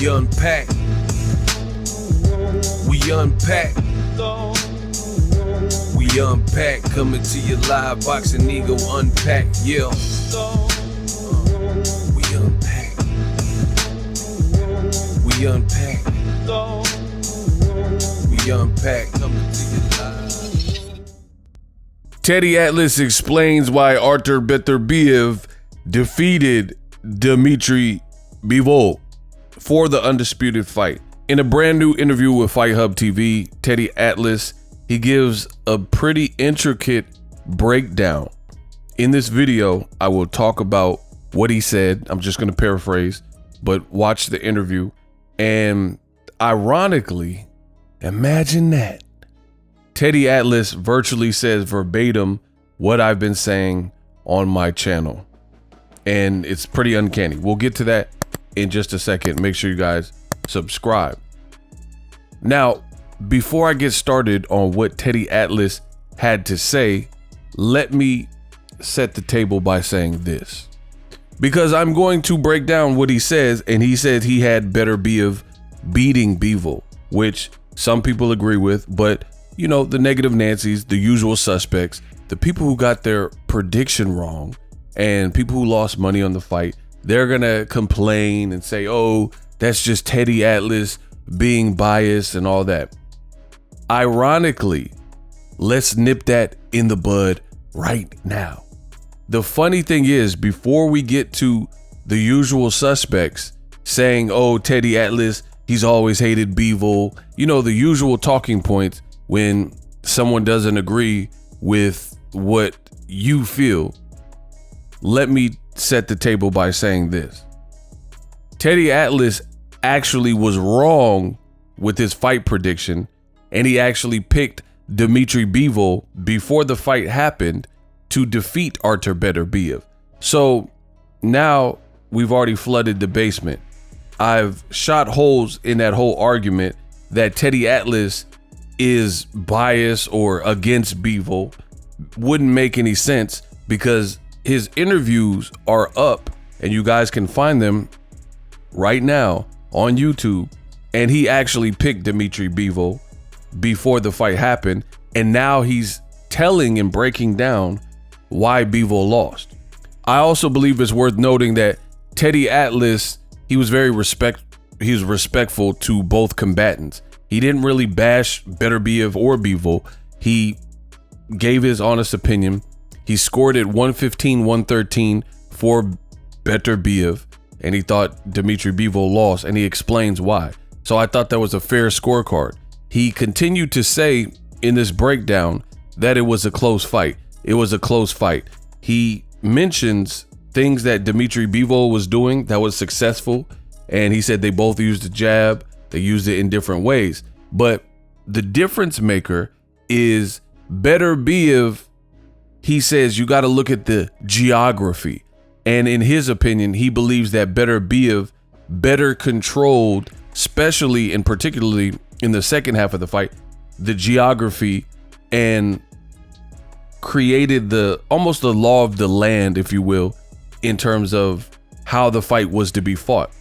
We unpack. We unpack. We unpack. Coming to you live, Boxingego unpack. Yeah. We unpack. We unpack. We unpack. Coming to you live. Teddy Atlas explains why Artur Beterbiev defeated Dmitry Bivol for the undisputed fight. In a brand new interview with Fight Hub TV, Teddy Atlas, he gives a pretty intricate breakdown. In this video, I will talk about what he said. I'm just going to paraphrase, but watch the interview. And ironically, imagine that, Teddy Atlas virtually says verbatim what I've been saying on my channel. And it's pretty uncanny. We'll get to that in just a second. Make sure you guys subscribe. Now, before I get started on what Teddy Atlas had to say, let me set the table by saying this, because I'm going to break down what he says. And he said he had Beterbiev beating Bivol, which some people agree with, but you know, the negative Nancy's, the usual suspects, the people who got their prediction wrong and people who lost money on the fight, they're gonna complain and say, oh, that's just Teddy Atlas being biased and all that. Ironically, let's nip that in the bud right now. The funny thing is, before we get to the usual suspects saying, oh, Teddy Atlas, he's always hated Bivol, you know, the usual talking points when someone doesn't agree with what you feel, let me set the table by saying this. Teddy Atlas actually was wrong with his fight prediction, and he actually picked Dmitry Bivol before the fight happened to defeat Artur Beterbiev. So now we've already flooded the basement. I've shot holes in that whole argument that Teddy Atlas is biased or against Bivol. Wouldn't make any sense, because his interviews are up and you guys can find them right now on YouTube. And he actually picked Dmitry Bivol before the fight happened, and now he's telling and breaking down why Bivol lost. I also believe it's worth noting that Teddy Atlas, he was respectful to both combatants. He didn't really bash Beterbiev or Bivol. He gave his honest opinion. He scored it 115-113 for Beterbiev, and he thought Dmitry Bivol lost, and he explains why. So I thought that was a fair scorecard. He continued to say in this breakdown that it was a close fight. It was a close fight. He mentions things that Dmitry Bivol was doing that was successful, and he said they both used the jab. They used it in different ways. But the difference maker is Beterbiev, he says you got to look at the geography. And in his opinion, he believes that Beterbiev better controlled, especially and particularly in the second half of the fight, the geography, and created almost the law of the land, if you will, in terms of how the fight was to be fought.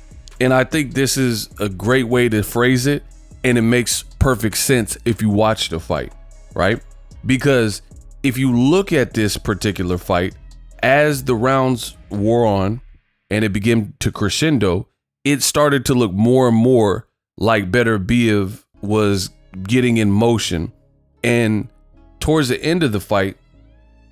And I think this is a great way to phrase it, and it makes perfect sense if you watch the fight, right? Because if you look at this particular fight, as the rounds wore on and it began to crescendo, it started to look more and more like Beterbiev was getting in motion. And towards the end of the fight,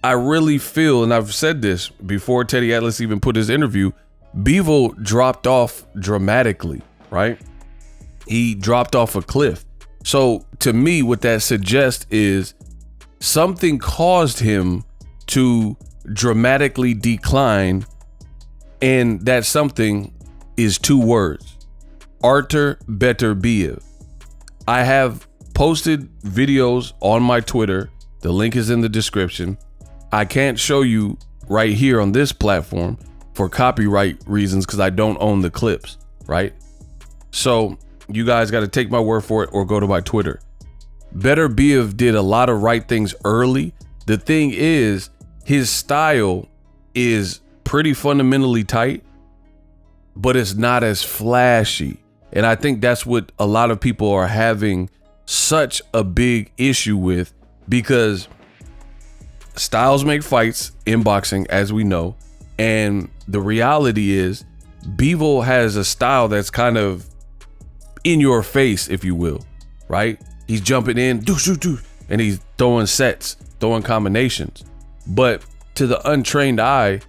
I really feel, and I've said this before Teddy Atlas even put his interview, Bivol dropped off dramatically, right? He dropped off a cliff. So to me, what that suggests is something caused him to dramatically decline, and that something is two words: Artur Beterbiev. I have posted videos on my Twitter. The link is in the description. I can't show you right here on this platform for copyright reasons because I don't own the clips, right? So you guys got to take my word for it or go to my Twitter. Beterbiev did a lot of right things early. The thing is, his style is pretty fundamentally tight, but it's not as flashy. And I think that's what a lot of people are having such a big issue with, because styles make fights in boxing, as we know. And the reality is Bivol has a style that's kind of in your face, if you will, right? He's jumping in, and he's throwing sets, throwing combinations. But to the untrained eye,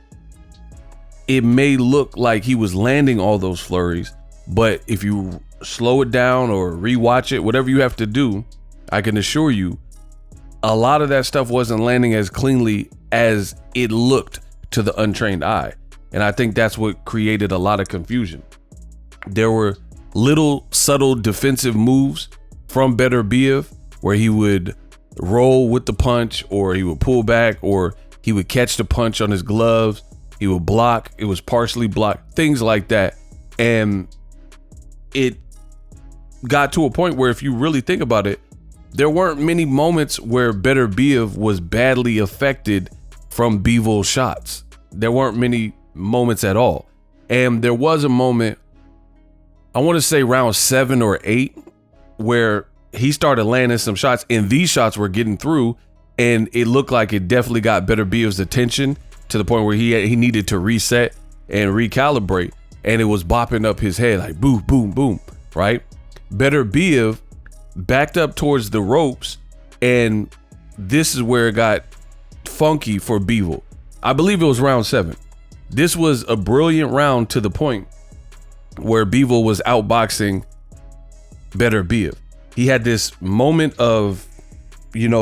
it may look like he was landing all those flurries, but if you slow it down or rewatch it, whatever you have to do, I can assure you, a lot of that stuff wasn't landing as cleanly as it looked to the untrained eye. And I think that's what created a lot of confusion. There were little subtle defensive moves from Beterbiev where he would roll with the punch, or he would pull back, or he would catch the punch on his gloves. He would block. It was partially blocked, things like that. And it got to a point where, if you really think about it, there weren't many moments where Beterbiev was badly affected from Bivol's shots. There weren't many moments at all. And there was a moment, I want to say round 7 or 8, where he started landing some shots, and these shots were getting through, and it looked like it definitely got Beterbiev's attention to the point where he needed to reset and recalibrate, and it was bopping up his head like boom, boom, boom, right? Beterbiev backed up towards the ropes, and this is where it got funky for Bivol. I believe it was round 7. This was a brilliant round to the point where Bivol was outboxing Beterbiev. He had this moment of,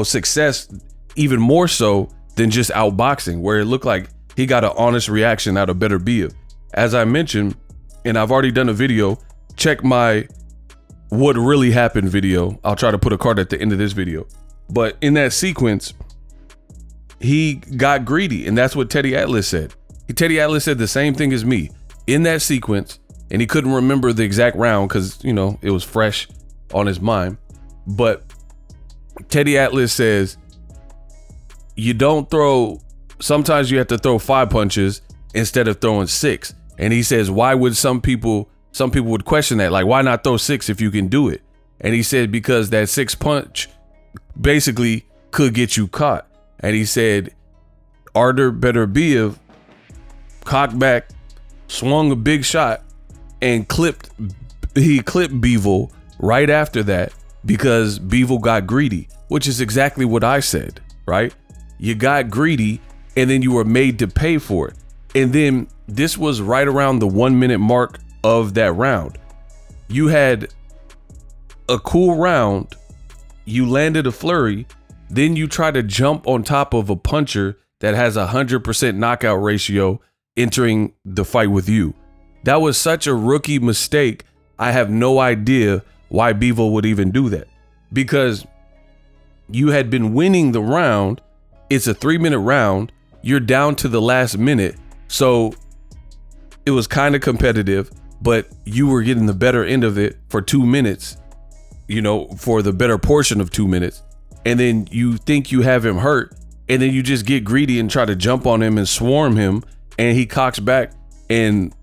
success, even more so than just outboxing, where it looked like he got an honest reaction out of Beterbiev. As I mentioned, and I've already done a video, check my what really happened video. I'll try to put a card at the end of this video. But in that sequence, he got greedy, and that's what Teddy Atlas said. Teddy Atlas said the same thing as me in that sequence, and he couldn't remember the exact round because, it was fresh on his mind. But Teddy Atlas says, sometimes you have to throw 5 punches instead of throwing 6. And he says, why would some people would question that? Like, why not throw 6 if you can do it? And he said, because that 6 punch basically could get you caught. And he said, Artur Beterbiev cocked back, swung a big shot, and clipped Bivol right after that, because Bivol got greedy, which is exactly what I said, right? You got greedy, and then you were made to pay for it. And then this was right around the 1 minute mark of that round. You had a cool round, you landed a flurry, then you try to jump on top of a puncher that has 100% knockout ratio entering the fight with you. That was such a rookie mistake. I have no idea why Bivol would even do that, because you had been winning the round. It's a 3-minute round. You're down to the last minute. So it was kind of competitive, but you were getting the better end of it for 2 minutes, for the better portion of 2 minutes. And then you think you have him hurt, and then you just get greedy and try to jump on him and swarm him, and he cocks back and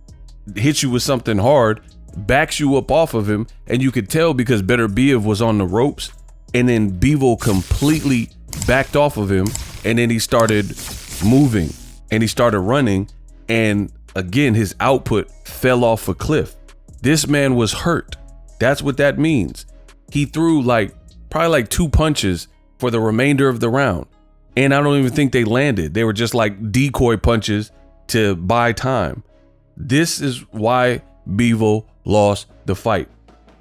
hits you with something hard, backs you up off of him, and you could tell because Beterbiev was on the ropes, and then Bivol completely backed off of him, and then he started moving and he started running, and again his output fell off a cliff. This man was hurt. That's what that means. He threw probably like 2 punches for the remainder of the round, and I don't even think they landed. They were just like decoy punches to buy time. This is why Bivol lost the fight.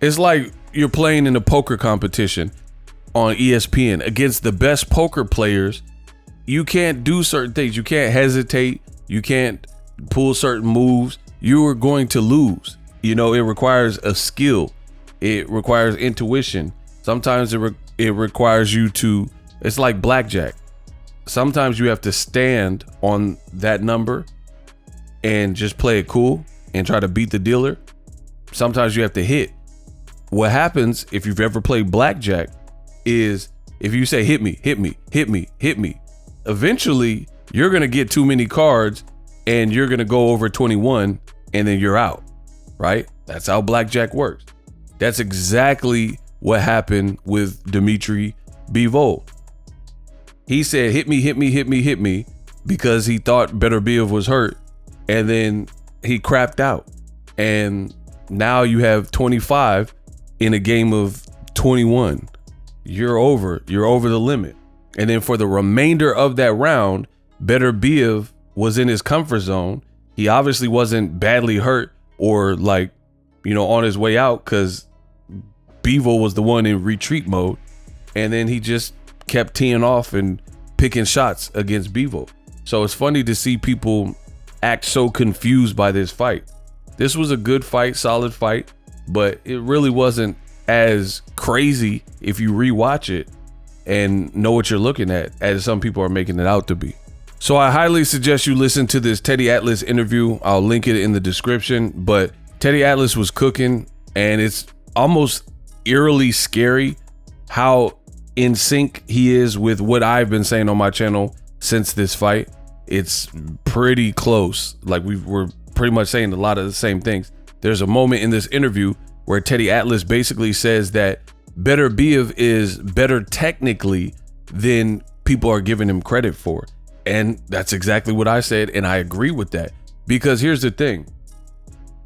It's like you're playing in a poker competition on ESPN against the best poker players. You can't do certain things. You can't hesitate. You can't pull certain moves. You are going to lose. It requires a skill. It requires intuition. Sometimes it requires you to, it's like blackjack. Sometimes you have to stand on that number and just play it cool and try to beat the dealer. Sometimes you have to hit. What happens if you've ever played blackjack is if you say, hit me, hit me, hit me, hit me, eventually you're going to get too many cards and you're going to go over 21 and then you're out, right? That's how blackjack works. That's exactly what happened with Dmitry Bivol. He said, hit me, because he thought Beterbiev was hurt. And then he crapped out. And now you have 25 in a game of 21. You're over the limit. And then for the remainder of that round, Beterbiev was in his comfort zone. He obviously wasn't badly hurt or on his way out, because Bivol was the one in retreat mode. And then he just kept teeing off and picking shots against Bivol. So it's funny to see people act so confused by this fight. This was a good fight, solid fight, but it really wasn't as crazy if you rewatch it and know what you're looking at as some people are making it out to be. So I highly suggest you listen to this Teddy Atlas interview. I'll link it in the description, but Teddy Atlas was cooking, and it's almost eerily scary how in sync he is with what I've been saying on my channel since this fight. It's pretty close. Like, we're pretty much saying a lot of the same things. There's a moment in this interview where Teddy Atlas basically says that Beterbiev is better technically than people are giving him credit for. And that's exactly what I said, and I agree with that. Because here's the thing.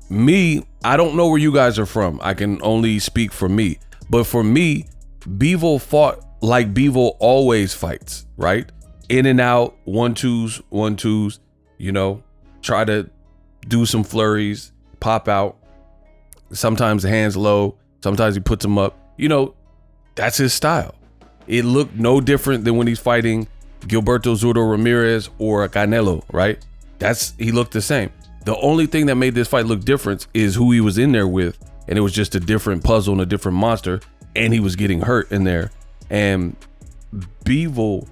I don't know where you guys are from. I can only speak for me. But for me, Bivol fought like Bivol always fights, right? In and out, 1-2s, 1-2s, try to do some flurries, pop out. Sometimes the hands low, sometimes he puts them up. That's his style. It looked no different than when he's fighting Gilberto Zurdo Ramirez or Canelo, right? He looked the same. The only thing that made this fight look different is who he was in there with, and it was just a different puzzle and a different monster, and he was getting hurt in there. And Bivol,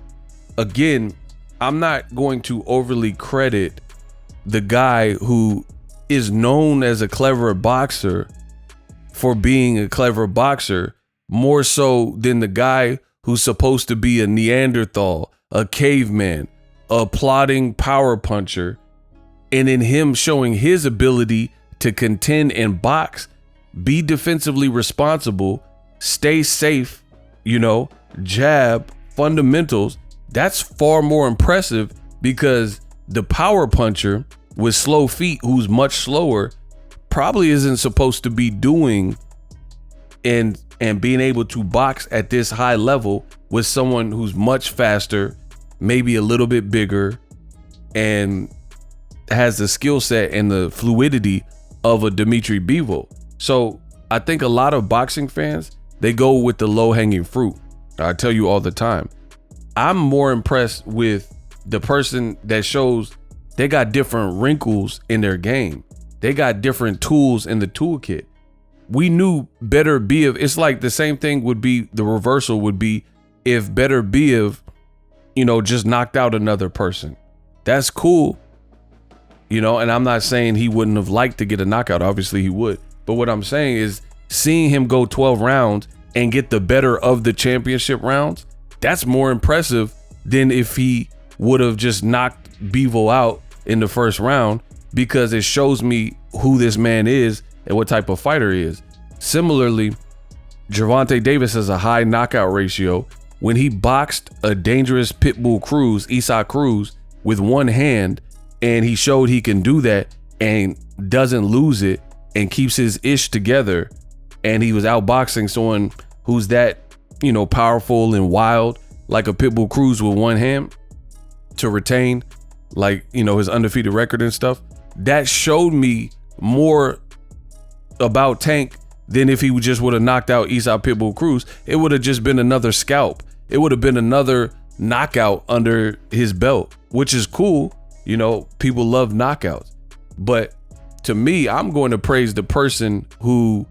again, I'm not going to overly credit the guy who is known as a clever boxer for being a clever boxer more so than the guy who's supposed to be a Neanderthal, a caveman, a plodding power puncher, and in him showing his ability to contend and box, be defensively responsible, stay safe, jab, fundamentals. That's far more impressive, because the power puncher with slow feet, who's much slower, probably isn't supposed to be doing and being able to box at this high level with someone who's much faster, maybe a little bit bigger, and has the skill set and the fluidity of a Dmitry Bivol. So I think a lot of boxing fans, they go with the low-hanging fruit. I tell you all the time. I'm more impressed with the person that shows they got different wrinkles in their game. They got different tools in the toolkit. We knew Beterbiev. It's like the same thing would be, the reversal would be if Beterbiev, just knocked out another person. That's cool. And I'm not saying he wouldn't have liked to get a knockout. Obviously he would. But what I'm saying is, seeing him go 12 rounds and get the better of the championship rounds, that's more impressive than if he would have just knocked Bivol out in the first round, because it shows me who this man is and what type of fighter he is. Similarly, Gervonta Davis has a high knockout ratio. When he boxed a dangerous Pitbull Cruz, Isaac Cruz, with one hand, and he showed he can do that and doesn't lose it and keeps his ish together, and he was outboxing someone who's that, powerful and wild, like a Pitbull Cruz with one hand, to retain, his undefeated record and stuff. That showed me more about Tank than if he just would have knocked out Isaac Pitbull Cruz. It would have just been another scalp. It would have been another knockout under his belt, which is cool. People love knockouts. But to me, I'm going to praise the person who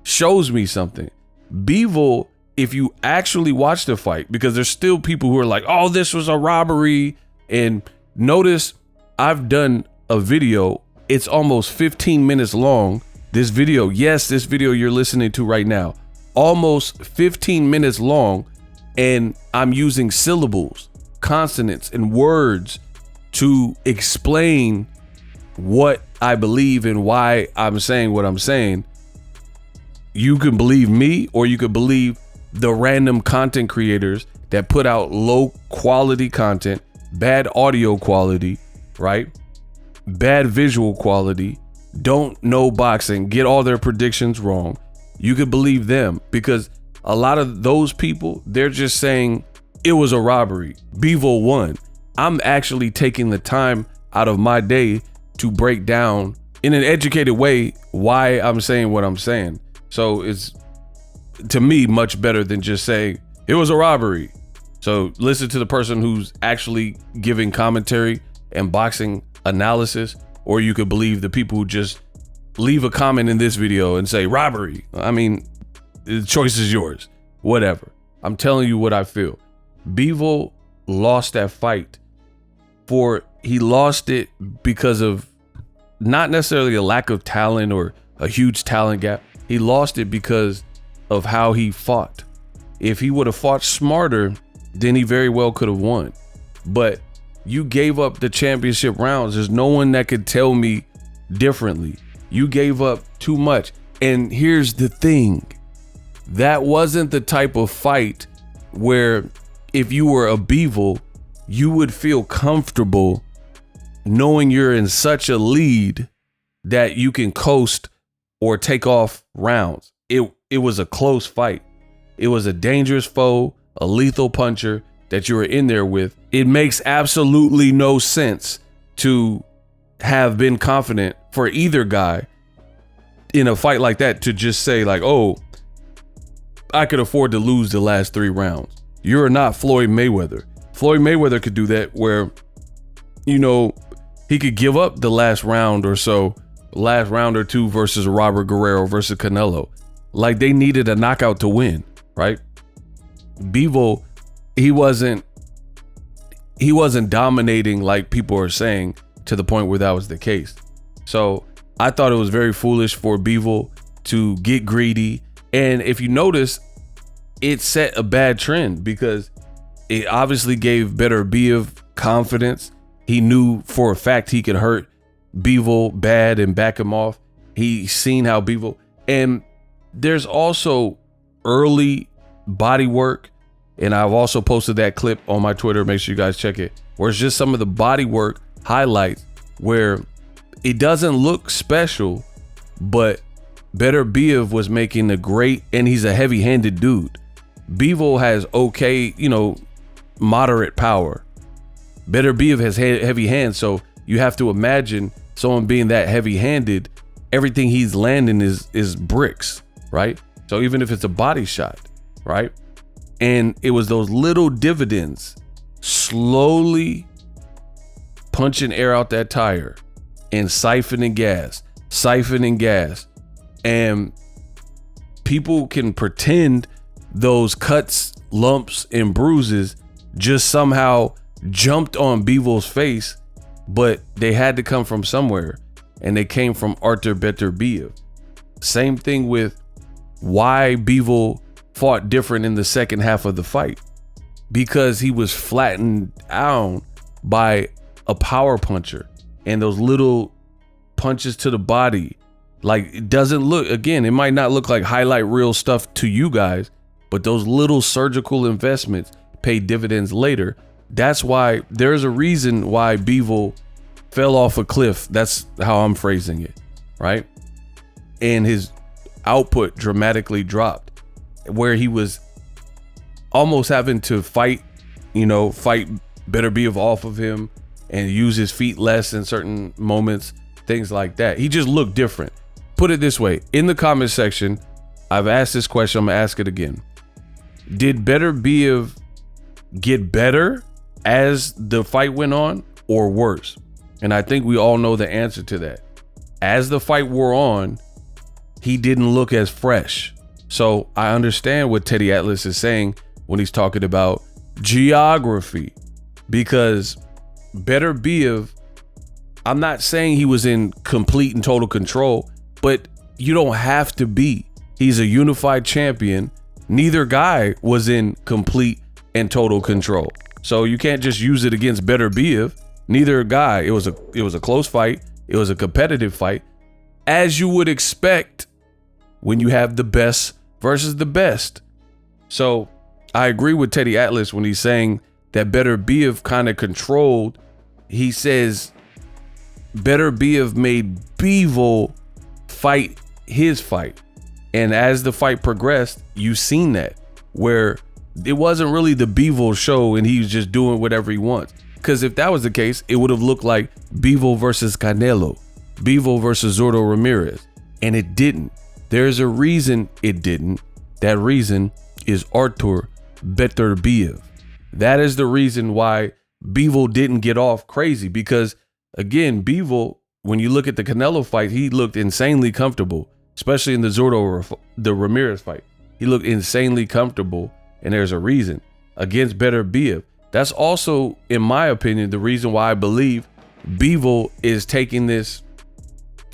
shows me something. Bivol, if you actually watch the fight, because there's still people who are like, oh, this was a robbery. And notice I've done a video. It's almost 15 minutes long. This video, yes, this video you're listening to right now, almost 15 minutes long. And I'm using syllables, consonants, and words to explain what I believe and why I'm saying what I'm saying. You can believe me, or you could believe the random content creators that put out low quality content, bad audio quality, right? Bad visual quality, don't know boxing, get all their predictions wrong. You could believe them, because a lot of those people, they're just saying it was a robbery. Bivol won. I'm actually taking the time out of my day to break down in an educated way why I'm saying what I'm saying. So it's, to me, much better than just saying it was a robbery. So listen to the person who's actually giving commentary and boxing analysis, or you could believe the people who just leave a comment in this video and say robbery. I mean, the choice is yours, whatever. I'm telling you what I feel. Bivol lost that fight he lost it because of not necessarily a lack of talent or a huge talent gap. He lost it because of how he fought. If he would have fought smarter, then he very well could have won. But you gave up the championship rounds. There's no one that could tell me differently. You gave up too much. And here's the thing. That wasn't the type of fight where if you were a Bivol, you would feel comfortable knowing you're in such a lead that you can coast or take off rounds. It was a close fight. It was a dangerous foe, a lethal puncher that you were in there with. It makes absolutely no sense to have been confident for either guy in a fight like that to just say like, oh, I could afford to lose the last 3 rounds. You're not Floyd Mayweather. Floyd Mayweather could do that where, you know, he could give up the last round or so, last round or 2 versus Robert Guerrero versus Canelo. Like they needed a knockout to win, right? Bivol, he wasn't dominating like people are saying to the point where that was the case. So I thought it was very foolish for Bivol to get greedy. And if you notice, it set a bad trend because it obviously gave Beterbiev confidence. He knew for a fact he could hurt Bivol bad and back him off. He seen how Bivol, and there's also early body work. And I've also posted that clip on my Twitter. Make sure you guys check it, where it's just some of the body work highlights where it doesn't look special, but Beterbiev was making a great, and he's a heavy-handed dude. Bivol has okay, you know, moderate power. Beterbiev has heavy hands, so you have to imagine someone being that heavy-handed, everything he's landing is bricks, right? So even if it's a body shot, right? And it was those little dividends, slowly punching air out that tire and siphoning gas. And people can pretend those cuts, lumps, and bruises just somehow jumped on Bivol's face, but they had to come from somewhere, and they came from Artur Beterbiev. Same thing with why Bivol fought different in the second half of the fight, because he was flattened down by a power puncher and those little punches to the body. Like, it doesn't look, again, it might not look like highlight reel stuff to you guys, but those little surgical investments pay dividends later. That's why there's a reason why Bivol fell off a cliff. That's how I'm phrasing it, right? And his output dramatically dropped, where he was almost having to fight Beterbiev off of him and use his feet less in certain moments, things like that. He just looked different. Put it this way, in the comment section, I've asked this question, I'm gonna ask it again. Did Beterbiev get better as the fight went on, or worse? And I think we all know the answer to that. As the fight wore on, he didn't look as fresh. So I understand what Teddy Atlas is saying when he's talking about geography, because Beterbiev, I'm not saying he was in complete and total control, but you don't have to be. He's a unified champion. Neither guy was in complete and total control. So you can't just use it against Beterbiev. Neither guy. It was a close fight. It was a competitive fight. As you would expect when you have the best versus the best. So I agree with Teddy Atlas when he's saying that Beterbiev kind of controlled. He says Beterbiev made Bivol fight his fight. And as the fight progressed, you've seen that, where it wasn't really the Bivol show and he was just doing whatever he wants. Because if that was the case, it would have looked like Bivol versus Canelo, Bivol versus Zurdo Ramirez. And it didn't. There's a reason it didn't. That reason is Artur Beterbiev. That is the reason why Bivol didn't get off crazy, because again, Bivol, when you look at the Canelo fight, he looked insanely comfortable, especially in the Ramirez fight. He looked insanely comfortable, and there's a reason against Beterbiev. That's also, in my opinion, the reason why I believe Bivol is taking this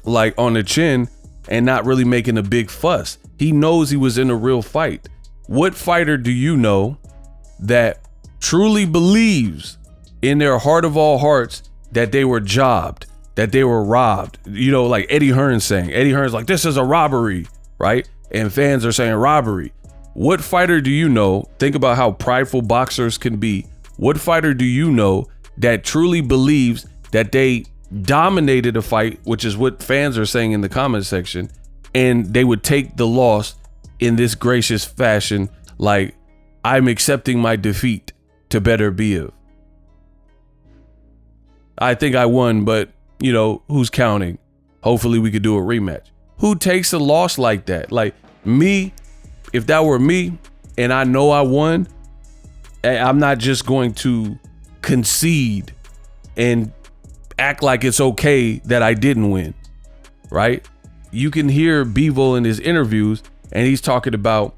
like on the chin and not really making a big fuss. He knows he was in a real fight. What fighter do you know that truly believes in their heart of all hearts that they were jobbed, that they were robbed? You know, like Eddie Hearn saying, Eddie Hearn's like, this is a robbery, right? And fans are saying robbery. What fighter do you know? Think about how prideful boxers can be. What fighter do you know that truly believes that they dominated a fight, which is what fans are saying in the comment section, and they would take the loss in this gracious fashion, like, I'm accepting my defeat to Beterbiev. I think I won, but you know, who's counting? Hopefully we could do a rematch. Who takes a loss like that? Like me, if that were me and I know I won, I'm not just going to concede and act like it's okay that I didn't win, right? You can hear Bivol in his interviews and he's talking about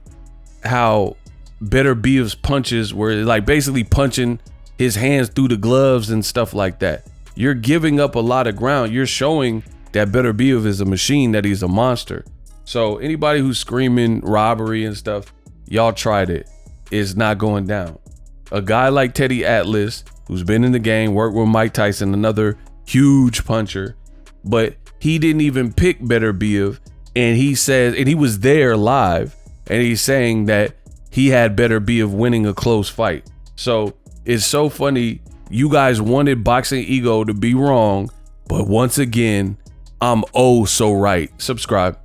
how Beterbiev's punches were like basically punching his hands through the gloves and stuff like that. You're giving up a lot of ground. You're showing that Beterbiev is a machine, that he's a monster. So anybody who's screaming robbery and stuff, y'all tried it. It's not going down. A guy like Teddy Atlas, who's been in the game, worked with Mike Tyson, another huge puncher, but he didn't even pick Beterbiev. And he says, and he was there live, and he's saying that he had Beterbiev winning a close fight. So it's so funny. You guys wanted Boxingego to be wrong, but once again, I'm oh so right. Subscribe.